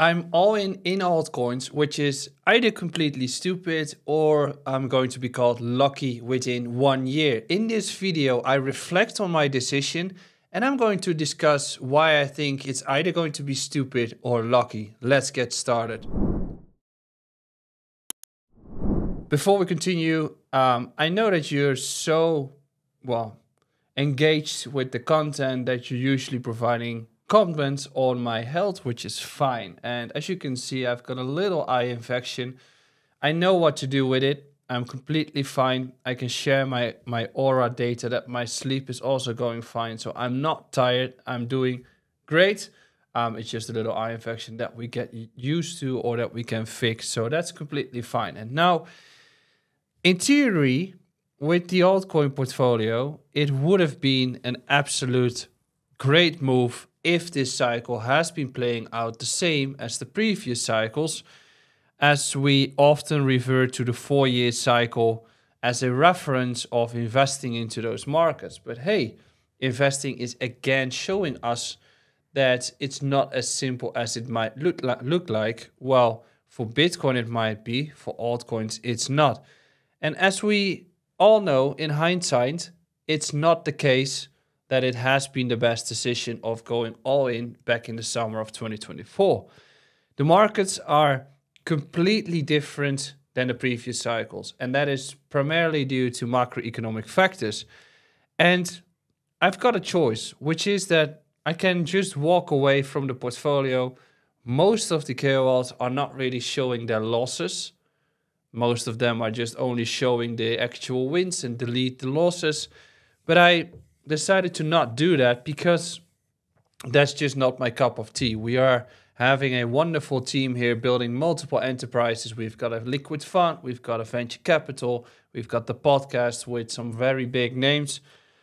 I'm all in altcoins, which is either completely stupid or I'm going to be called lucky within 1 year. In this video, I reflect on my decision and I'm going to discuss why I think it's either going to be stupid or lucky. Let's get started. Before we continue, I know that you're so, engaged with the content that you're usually providing comments on my health, which is fine. And as you can see, I've got a little eye infection. I know what to do with it. I'm completely fine. I can share my aura data that my sleep is also going fine. So I'm not tired. I'm doing great. It's just a little eye infection that we get used to or that we can fix. So that's completely fine. And now, in theory, with the altcoin portfolio, it would have been an absolute great move if this cycle has been playing out the same as the previous cycles, as we often revert to the 4-year cycle as a reference of investing into those markets. But hey, investing is again showing us that it's not as simple as it might look like. Well, for Bitcoin it might be, for altcoins it's not. And as we all know, in hindsight, it's not the case that it has been the best decision of going all in back in the summer of 2024. The markets are completely different than the previous cycles, and that is primarily due to macroeconomic factors. And I've got a choice, which is that I can just walk away from the portfolio. Most of the KOLs are not really showing their losses. Most of them are just only showing the actual wins and delete the losses. But I decided to not do that because that's just not my cup of tea. We are having a wonderful team here building multiple enterprises. We've got a liquid fund, we've got a venture capital, we've got the podcast with some very big names.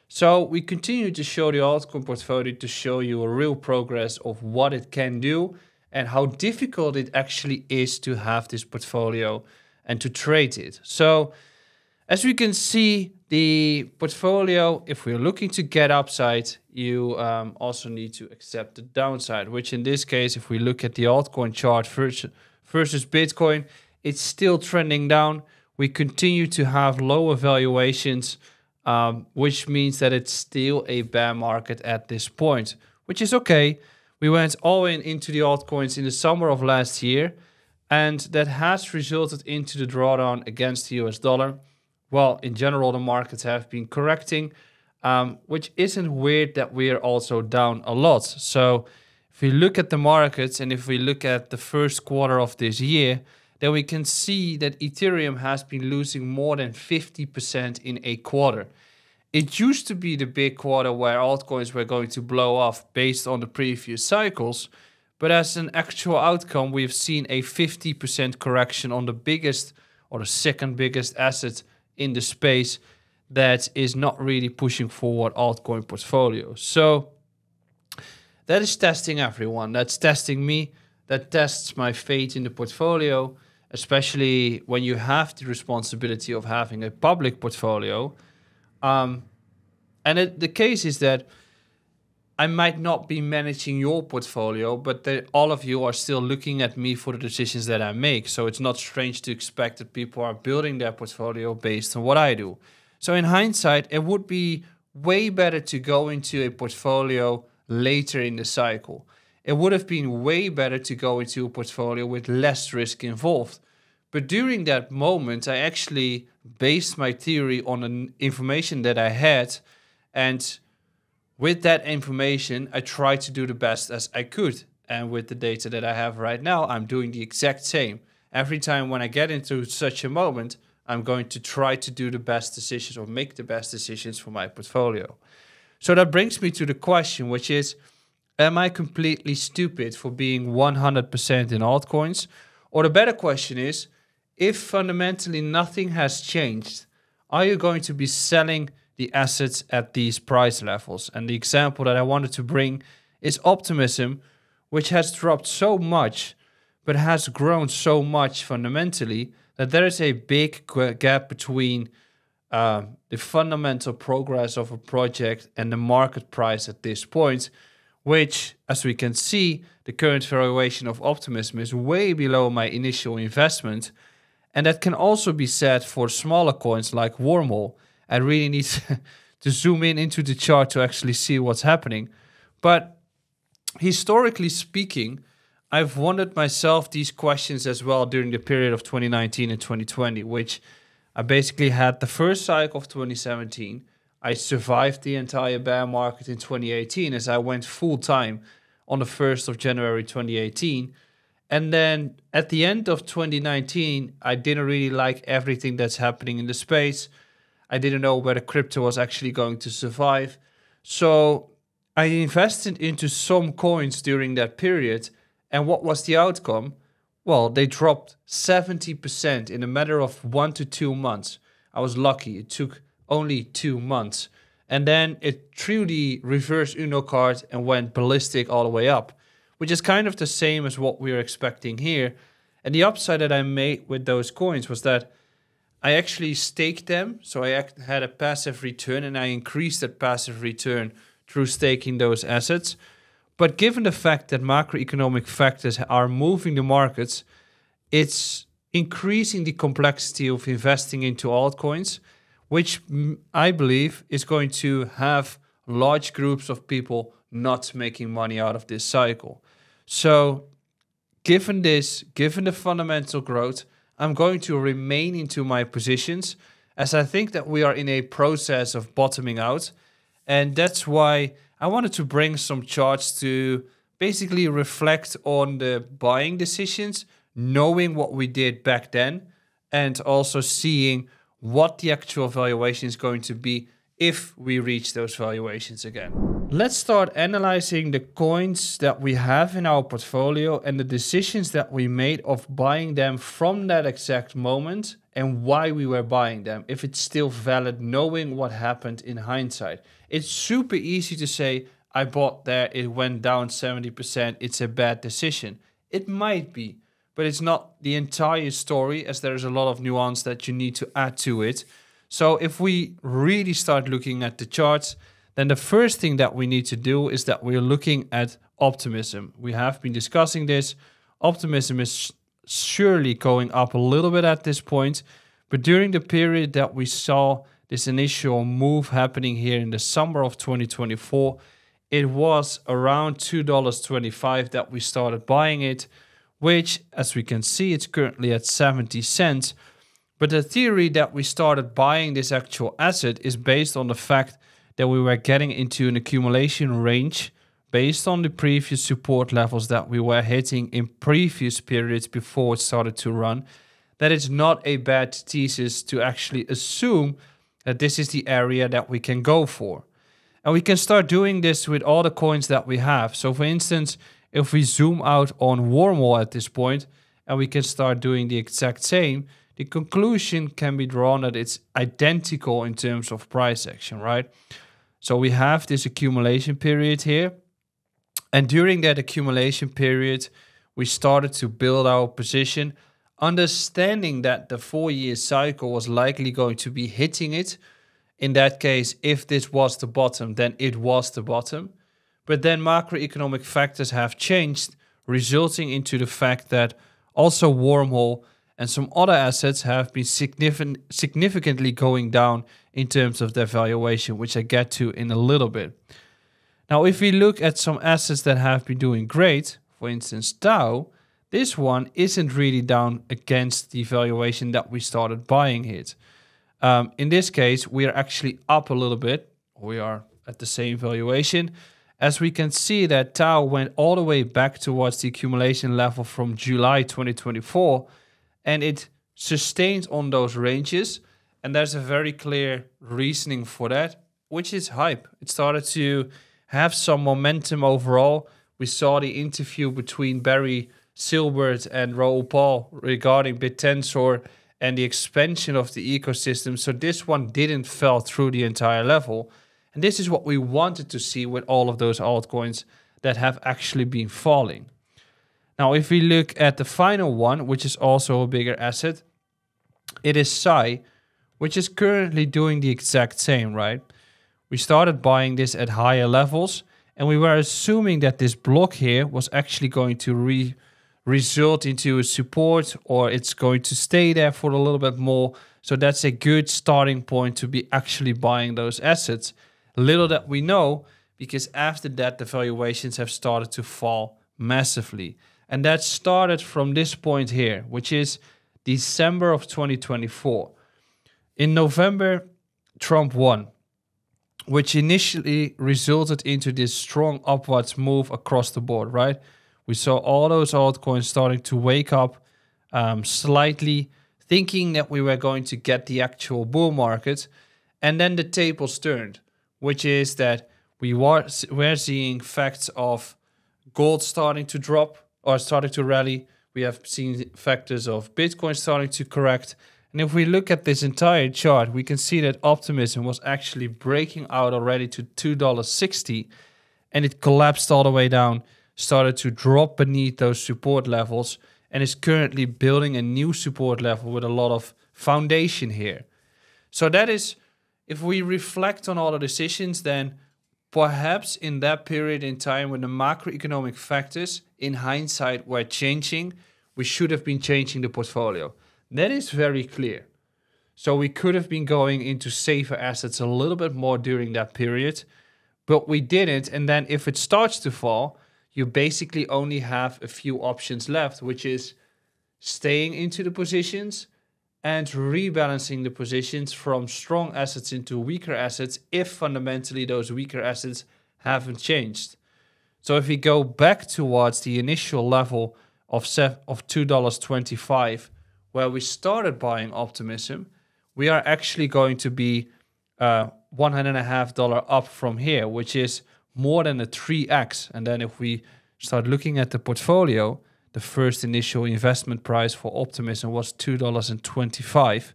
So we continue to show the altcoin portfolio to show you a real progress of what it can do and how difficult it actually is to have this portfolio and to trade it. So as we can see, the portfolio, if we're looking to get upside, you also need to accept the downside, which in this case, if we look at the altcoin chart versus Bitcoin, it's still trending down. We continue to have lower valuations, which means that it's still a bear market at this point, which is okay. We went all into the altcoins in the summer of last year, and that has resulted into the drawdown against the US dollar. Well, in general, the markets have been correcting, which isn't weird that we're also down a lot. So if we look at the markets and if we look at the first quarter of this year, then we can see that Ethereum has been losing more than 50% in a quarter. It used to be the big quarter where altcoins were going to blow off based on the previous cycles. But as an actual outcome, we've seen a 50% correction on the biggest or the second biggest asset in the space that is not really pushing forward altcoin portfolios. So that is testing everyone. That's testing me. That tests my faith in the portfolio, especially when you have the responsibility of having a public portfolio. The case is that I might not be managing your portfolio, but all of you are still looking at me for the decisions that I make. So it's not strange to expect that people are building their portfolio based on what I do. So in hindsight, it would be way better to go into a portfolio later in the cycle. It would have been way better to go into a portfolio with less risk involved. But during that moment, I actually based my theory on the information that I had, and with that information, I tried to do the best as I could. And with the data that I have right now, I'm doing the exact same. Every time when I get into such a moment, I'm going to try to do the best decisions or make the best decisions for my portfolio. So that brings me to the question, which is, am I completely stupid for being 100% in altcoins? Or the better question is, if fundamentally nothing has changed, are you going to be selling the assets at these price levels? And the example that I wanted to bring is optimism, which has dropped so much, but has grown so much fundamentally that there is a big gap between the fundamental progress of a project and the market price at this point, which, as we can see, the current valuation of Optimism is way below my initial investment. And that can also be said for smaller coins like Wormhole. I really need to zoom in into the chart to actually see what's happening. But historically speaking, I've wondered myself these questions as well during the period of 2019 and 2020, which I basically had the first cycle of 2017. I survived the entire bear market in 2018 as I went full time on the 1st of January 2018. And then at the end of 2019, I didn't really like everything that's happening in the space. I didn't know whether crypto was actually going to survive. So I invested into some coins during that period. And what was the outcome? Well, they dropped 70% in a matter of 1 to 2 months. I was lucky. It took only 2 months. And then it truly reversed Uno card and went ballistic all the way up, which is kind of the same as what we are expecting here. And the upside that I made with those coins was that I actually staked them. So I had a passive return and I increased that passive return through staking those assets. But given the fact that macroeconomic factors are moving the markets, it's increasing the complexity of investing into altcoins, which I believe is going to have large groups of people not making money out of this cycle. So given this, given the fundamental growth, I'm going to remain into my positions as I think that we are in a process of bottoming out. And that's why I wanted to bring some charts to basically reflect on the buying decisions, knowing what we did back then, and also seeing what the actual valuation is going to be if we reach those valuations again. Let's start analyzing the coins that we have in our portfolio and the decisions that we made of buying them from that exact moment and why we were buying them, if it's still valid, knowing what happened in hindsight. It's super easy to say, I bought there, it went down 70%, it's a bad decision. It might be, but it's not the entire story, as there is a lot of nuance that you need to add to it. So if we really start looking at the charts, then the first thing that we need to do is that we're looking at Optimism. We have been discussing this. Optimism is surely going up a little bit at this point, but during the period that we saw this initial move happening here in the summer of 2024, it was around $2.25 that we started buying it, which, as we can see, it's currently at 70 cents. But the theory that we started buying this actual asset is based on the fact that we were getting into an accumulation range based on the previous support levels that we were hitting in previous periods before it started to run. That it's not a bad thesis to actually assume that this is the area that we can go for. And we can start doing this with all the coins that we have. So for instance, if we zoom out on Wormhole at this point, and we can start doing the exact same, the conclusion can be drawn that it's identical in terms of price action, right? So we have this accumulation period here. And during that accumulation period, we started to build our position, understanding that the 4-year cycle was likely going to be hitting it. In that case, if this was the bottom, then it was the bottom. But then macroeconomic factors have changed, resulting into the fact that also Wormhole and some other assets have been significantly going down in terms of their valuation, which I get to in a little bit. Now, if we look at some assets that have been doing great, for instance, Tau, this one isn't really down against the valuation that we started buying it. In this case, we are actually up a little bit. We are at the same valuation. As we can see that Tau went all the way back towards the accumulation level from July 2024, and it sustained on those ranges. And there's a very clear reasoning for that, which is hype. It started to have some momentum overall. We saw the interview between Barry Silbert and Raoul Pal regarding BitTensor and the expansion of the ecosystem. So this one didn't fall through the entire level. And this is what we wanted to see with all of those altcoins that have actually been falling. Now, if we look at the final one, which is also a bigger asset, it is Psy, which is currently doing the exact same, right? We started buying this at higher levels, And we were assuming that this block here was actually going to result into a support, or it's going to stay there for a little bit more. So that's a good starting point to be actually buying those assets. Little that we know, because after that, the valuations have started to fall massively. And that started from this point here, which is December of 2024. In November, Trump won, which initially resulted into this strong upwards move across the board, right? We saw all those altcoins starting to wake up slightly, thinking that we were going to get the actual bull market. And then the tables turned, which is that we're seeing facts of gold starting to drop or starting to rally. We have seen factors of Bitcoin starting to correct. And if we look at this entire chart, we can see that optimism was actually breaking out already to $2.60, and it collapsed all the way down, started to drop beneath those support levels, and is currently building a new support level with a lot of foundation here. So that is, if we reflect on all the decisions, then perhaps in that period in time when the macroeconomic factors in hindsight were changing, we should have been changing the portfolio. That is very clear. So we could have been going into safer assets a little bit more during that period, but we didn't. And then if it starts to fall, you basically only have a few options left, which is staying into the positions and rebalancing the positions from strong assets into weaker assets if fundamentally those weaker assets haven't changed. So if we go back towards the initial level of $2.25, where we started buying optimism, we are actually going to be $1.50 up from here, which is more than a 3x. And then if we start looking at the portfolio, the first initial investment price for optimism was $2.25.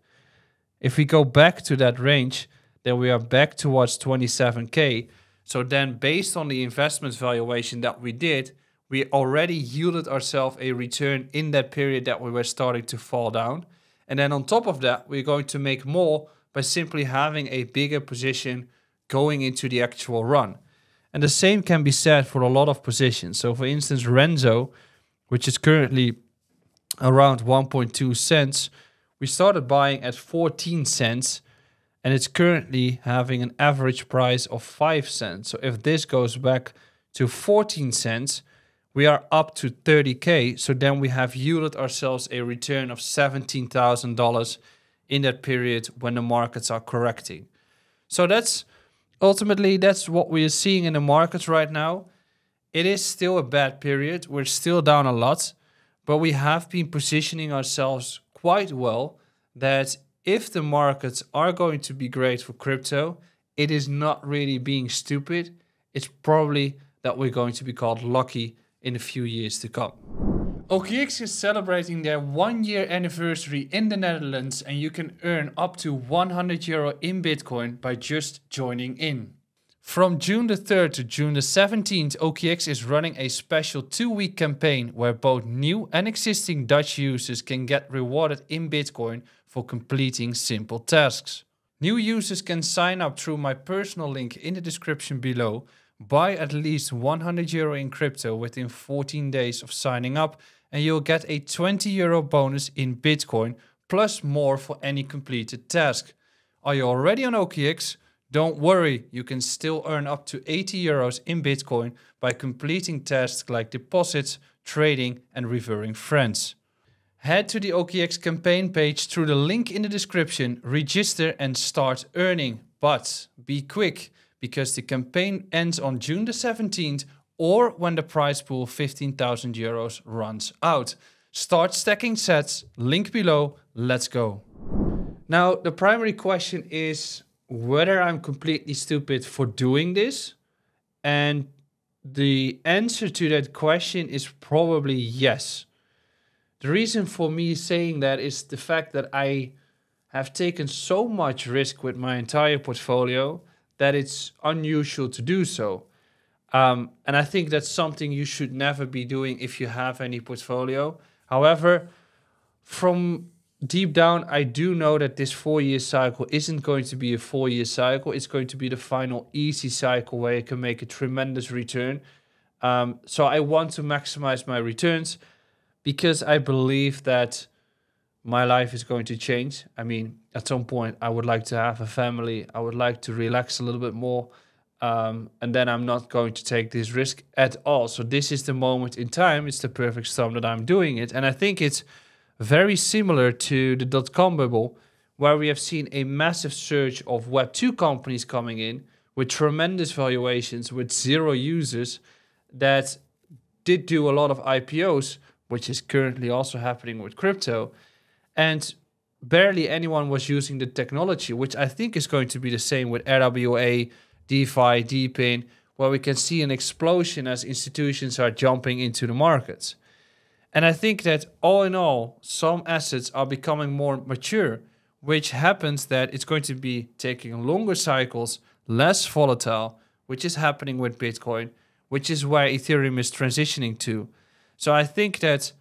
If we go back to that range, then we are back towards 27K. So then based on the investment valuation that we did, we already yielded ourselves a return in that period that we were starting to fall down. And then on top of that, we're going to make more by simply having a bigger position going into the actual run. And the same can be said for a lot of positions. So for instance, Renzo, which is currently around 1.2 cents, we started buying at 14 cents, and it's currently having an average price of 5 cents. So if this goes back to 14 cents, we are up to 30K. So then we have yielded ourselves a return of $17,000 in that period when the markets are correcting. So that's ultimately, that's what we are seeing in the markets right now. It is still a bad period. We're still down a lot, but we have been positioning ourselves quite well that if the markets are going to be great for crypto, it is not really being stupid. It's probably that we're going to be called lucky in a few years to come. OKX is celebrating their 1-year anniversary in the Netherlands, and you can earn up to €100 in Bitcoin by just joining in. From June the 3rd to June the 17th, OKX is running a special 2-week campaign where both new and existing Dutch users can get rewarded in Bitcoin for completing simple tasks. New users can sign up through my personal link in the description below, buy at least €100 in crypto within 14 days of signing up, and you'll get a €20 bonus in Bitcoin, plus more for any completed task. Are you already on OKX? Don't worry, you can still earn up to €80 in Bitcoin by completing tasks like deposits, trading, and referring friends. Head to the OKX campaign page through the link in the description, register and start earning. But be quick, because the campaign ends on June the 17th or when the prize pool €15,000 runs out. Start stacking sats, link below, let's go. Now, the primary question is whether I'm completely stupid for doing this. And the answer to that question is probably yes. The reason for me saying that is the fact that I have taken so much risk with my entire portfolio that it's unusual to do so. And I think that's something you should never be doing if you have any portfolio. However, from deep down, I do know that this 4-year cycle isn't going to be a 4-year cycle. It's going to be the final easy cycle where you can make a tremendous return. So I want to maximize my returns because I believe that my life is going to change. I mean, at some point, I would like to have a family. I would like to relax a little bit more. And then I'm not going to take this risk at all. So this is the moment in time. It's the perfect storm that I'm doing it. And I think it's very similar to the dot-com bubble, where we have seen a massive surge of Web2 companies coming in with tremendous valuations, with 0 users that did do a lot of IPOs, which is currently also happening with crypto. And barely anyone was using the technology, which I think is going to be the same with RWA, DeFi, DePIN, where we can see an explosion as institutions are jumping into the markets. And I think that all in all, some assets are becoming more mature, which happens that it's going to be taking longer cycles, less volatile, which is happening with Bitcoin, which is where Ethereum is transitioning to. So I think that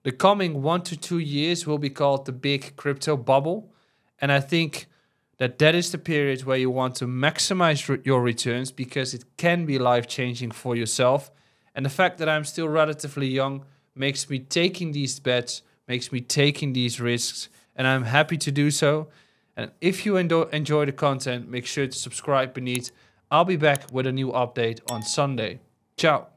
the coming 1 to 2 years will be called the big crypto bubble. And I think that that is the period where you want to maximize your returns because it can be life-changing for yourself. And the fact that I'm still relatively young makes me taking these bets, makes me taking these risks, and I'm happy to do so. And if you enjoy the content, make sure to subscribe beneath. I'll be back with a new update on Sunday. Ciao.